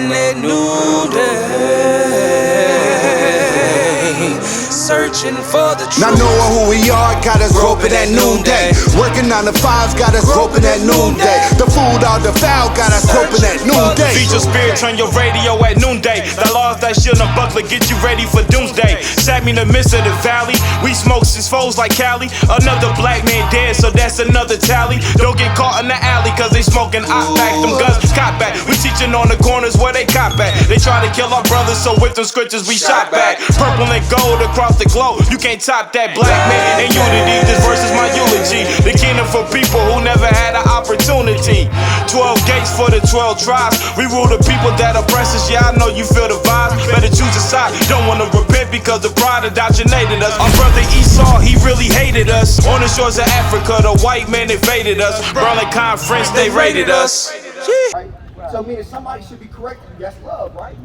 groping at noonday, searching for the truth. Not knowing who we are got us groping at noonday. Working on the fives got us groping at noonday. The food all the foul got us groping at noonday. Feed your spirit, turn your radio at noonday. The laws that shield and buckler get you ready for doomsday. Sat me in the midst of the valley. We smoke since foes like Cali. Another black man dead, so that's another tally. Don't get caught in the alley, cause they smoking hot back. Them guns cop back. We teaching on the corners where they cop back. They try to kill our brothers, so with them scriptures we shot back. Purple and gold across the globe. You can't top that black man and unity. This verse is my eulogy. The kingdom for people who never had an opportunity. 12 gates for the 12 tribes. We rule the people that oppress us. Yeah, I know you feel the vibes. Better choose a side. Don't wanna repent because the pride indoctrinated us. Our brother Esau, he really hated us. On the shores of Africa, the white man invaded us. Berlin Conference, they raided us. Right? So meaning somebody should be correcting you. That's love, right?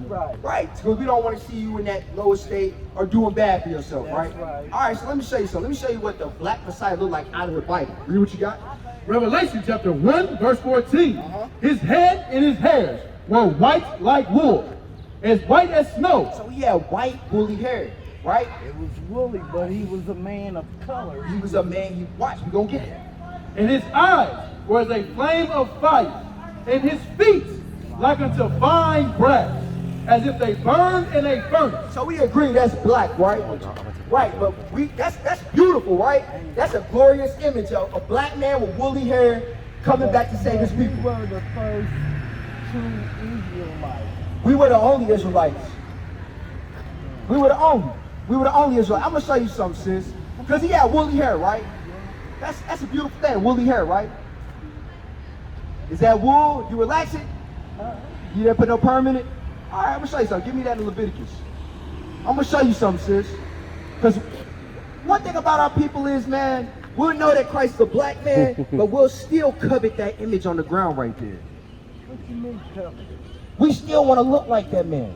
Right. Because we don't want to see you in that lower state or doing bad for yourself, right? All right, so let me show you something. Let me show you what the black Messiah looked like out of the Bible. Read what you got. Revelation chapter 1, verse 14. His head and his hairs were white like wool, as white as snow. So he had white, woolly hair, right? It was woolly, but he was a man of color. He was a man, watch, we gonna get it. And his eyes were as a flame of fire, and his feet like unto fine brass, as if they burned in a furnace. So we agree that's black, right? Right, but that's beautiful, right? That's a glorious image of a black man with woolly hair coming back to save his people. We were the first true Israelites. We were the only Israelites. We were the only Israelites. I'm gonna show you something, sis. Because he had woolly hair, right? That's a beautiful thing, woolly hair, right? Is that wool? You relax it? You didn't put no permanent? All right, I'm gonna show you something. Give me that in Leviticus. I'm gonna show you something, sis. Because one thing about our people is, man, we'll know that Christ is a black man, but we'll still covet that image on the ground right there. What you mean, cover? We still want to look like that man.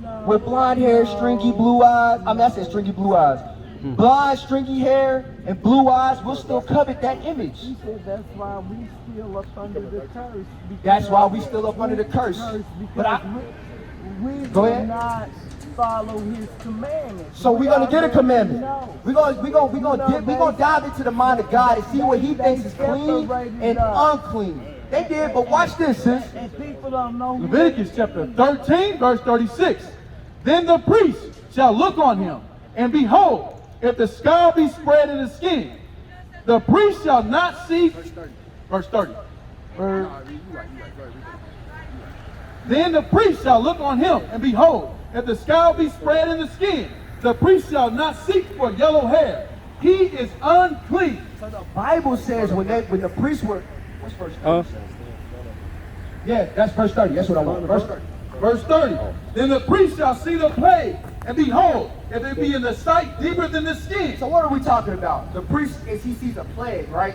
No, With blonde hair, stringy blue eyes. I said stringy blue eyes. Blonde, stringy hair, and blue eyes, we'll still covet that image. He said that's why we still up under the curse. That's why we still up under the curse. But we go do ahead. not follow his commandments. So we're gonna get a commandment. No. We're gonna dive into the mind of God and see what He thinks is clean and unclean. They did, but watch this, sis. And people don't know. Leviticus chapter 13, verse 36. Then the priest shall look on him, and behold, if the skull be spread in the skin, the priest shall not see. Verse 30. Then the priest shall look on him, and behold, if the skull be spread in the skin, the priest shall not seek for yellow hair. He is unclean. So the Bible says when the priests were, what's verse 30? Yeah, that's verse 30. That's what I want. Verse 30. Verse 30. Then the priest shall see the plague, and behold, if it be in the sight deeper than the skin. So what are we talking about? The priest, is he sees a plague, right?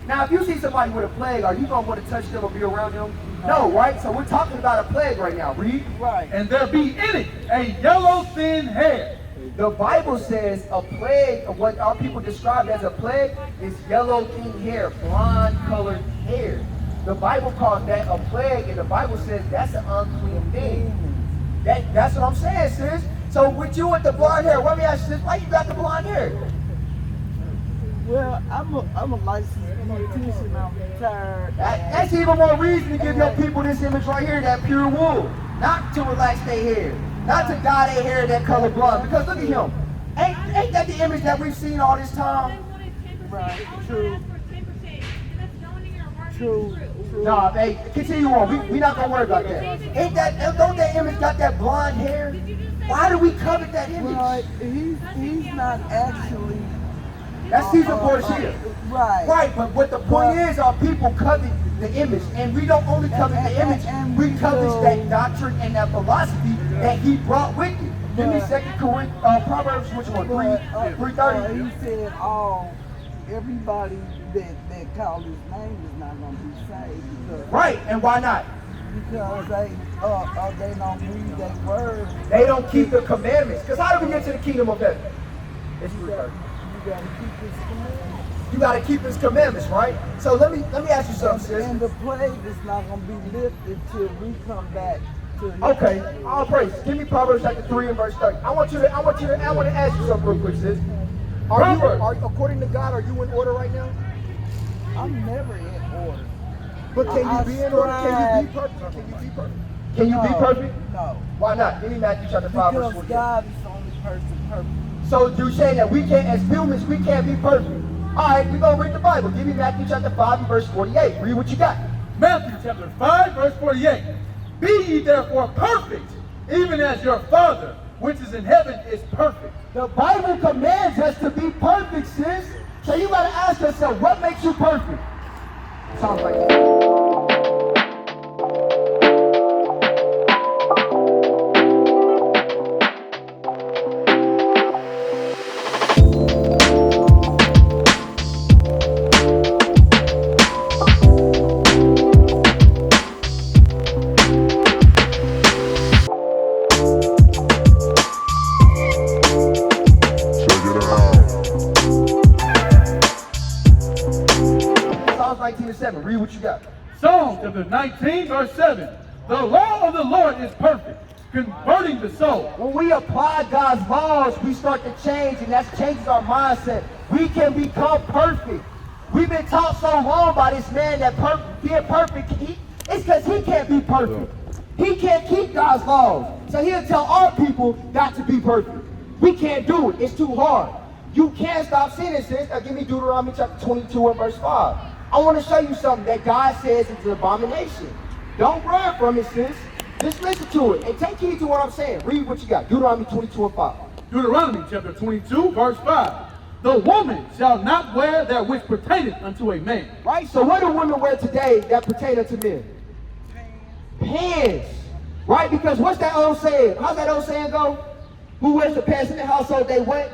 Now, if you see somebody with a plague, are you going to want to touch them or be around them? No, right? So we're talking about a plague right now. Read. Right. And there be in it a yellow thin hair. The Bible says a plague, of what our people describe as a plague, is yellow thin hair, blonde colored hair. The Bible calls that a plague, and the Bible says that's an unclean thing. That's what I'm saying, sis. So with you with the blonde hair, let me ask you this, why you got the blonde hair? Well, I'm a licensed beautician. I'm retired. That's even more reason to give your people this image right here, that pure wool. Not to relax their hair. Not to dye their hair that color blonde. Because look at him. Ain't that the image that we've seen all this time? Right, true. True. Nah, hey, continue on. We not gonna worry about that. Don't that image got that blonde hair? Why do we covet that image? Right, he's not actually. That's Caesar Borgia. Right. Right, but what the point is, our people covet the image, and we don't only covet the image, we covet that doctrine and that philosophy that he brought with it. Give me Proverbs, which one? 3:30. He said everybody that called his name is not going to be saved. Because, right, and why not? Because they don't read their word. They don't keep the commandments. Because how do we get to the kingdom of heaven? It's 3:30. You got to keep his commandments. You got to keep his commandments, right? So let me ask you something, sis. And the plague is not going to be lifted till we come back to you. Okay, all praise. Give me Proverbs chapter 3 and verse 30. I want to ask you something real quick, sis. According to God, are you in order right now? I'm never in order. But can you be in order? Can you be perfect? Can you be perfect? No. Why not? Give me Matthew chapter 5 verse Because 48. God is the only person perfect. So you're saying that we can't, as humans, we can't be perfect. All right, we're going to read the Bible. Give me Matthew chapter 5 and verse 48. Read what you got. Matthew chapter 5, verse 48. Be ye therefore perfect, even as your Father, which is in heaven, is perfect. The Bible commands us to be perfect, sis. So you got to ask yourself, what makes you perfect? Sounds like that. Psalms 19:7. Read what you got. Psalm chapter 19, verse 7. The law of the Lord is perfect, converting the soul. When we apply God's laws, we start to change, and that changes our mindset. We can become perfect. We've been taught so long by this man that being perfect, it's because he can't be perfect. He can't keep God's laws. So he'll tell our people not to be perfect. We can't do it. It's too hard. You can't stop sinning, sis. Now give me Deuteronomy chapter 22 and verse 5. I want to show you something that God says is an abomination. Don't run from it, sis. Just listen to it and take heed to what I'm saying. Read what you got. Deuteronomy 22 and 5. Deuteronomy chapter 22, verse 5. The woman shall not wear that which pertaineth unto a man. Right? So what do women wear today that pertain unto men? Pants. Right? Because what's that old saying? How's that old saying go? Who wears the pants in the household? They what?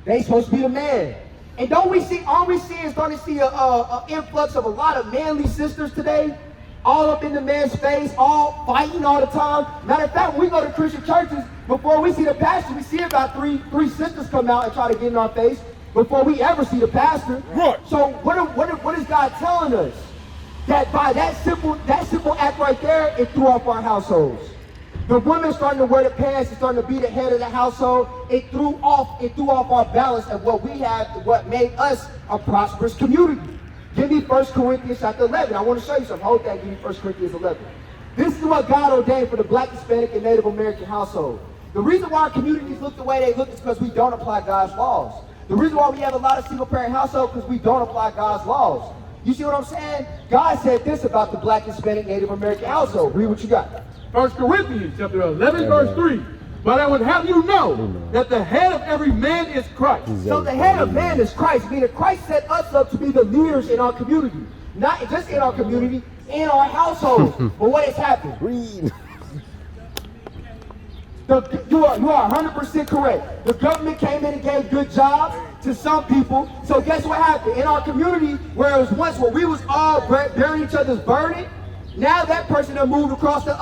They supposed to be the man. And aren't we starting to see an influx of a lot of manly sisters today? All up in the man's face, all fighting all the time. Matter of fact, when we go to Christian churches, before we see the pastor, we see about three sisters come out and try to get in our face before we ever see the pastor. Right. So what is God telling us? That by that simple act right there, it threw off our households. The women starting to wear the pants and starting to be the head of the household. It threw off our balance of what we have, what made us a prosperous community. Give me 1 Corinthians chapter 11. I want to show you something. Hold that. Give me 1 Corinthians 11. This is what God ordained for the Black, Hispanic, and Native American household. The reason why our communities look the way they look is because we don't apply God's laws. The reason why we have a lot of single-parent households is because we don't apply God's laws. You see what I'm saying? God said this about the Black, Hispanic, Native American household. Read what you got. 1 Corinthians chapter 11, verse 3. But I would have you know that the head of every man is Christ. So the head of man is Christ, meaning Christ set us up to be the leaders in our community. Not just in our community, in our household. But what has happened? Read. You are 100% correct. The government came in and gave good jobs to some people. So guess what happened? In our community, where it was once where we was all bearing each other's burden, now that person that moved across the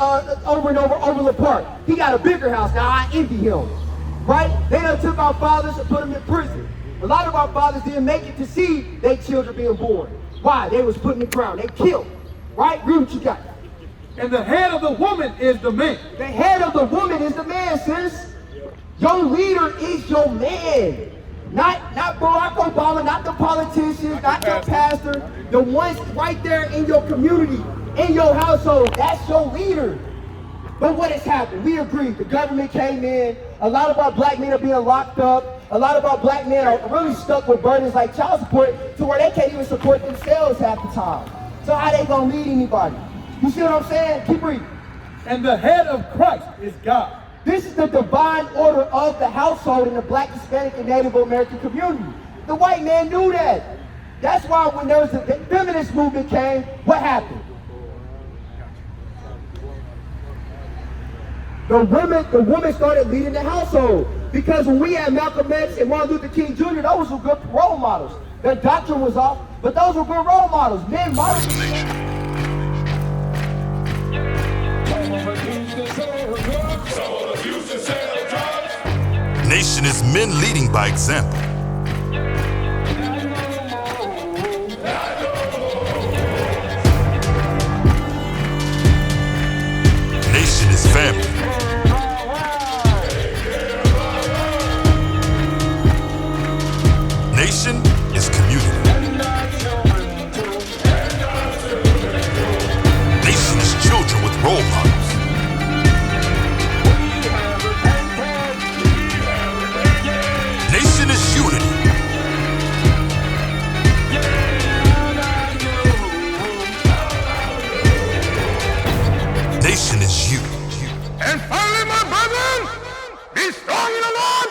over the park, he got a bigger house. Now I envy him, right? They done took our fathers and put them in prison. A lot of our fathers didn't make it to see their children being born. Why? They was put in the ground. They killed, right? Read what you got. And the head of the woman is the man. The head of the woman is the man, sis. Your leader is your man. Not Barack Obama, not the politicians, not your pastor. The ones right there in your community, in your household, that's your leader. But what has happened? We agreed. The government came in. A lot of our black men are being locked up. A lot of our black men are really stuck with burdens like child support to where they can't even support themselves half the time. So how they gonna lead anybody? You see what I'm saying? Keep reading. And the head of Christ is God. This is the divine order of the household in the Black, Hispanic, and Native American community. The white man knew that. That's why when there was the feminist movement came, what happened? The women started leading the household. Because when we had Malcolm X and Martin Luther King Jr., those were good role models. Their doctrine was off, but those were good role models. Men modeled. Nation is men leading by example. family. Nation is community. Nation is children with role models. Nation is unity. Nation is you. And finally, my brethren, be strong in the Lord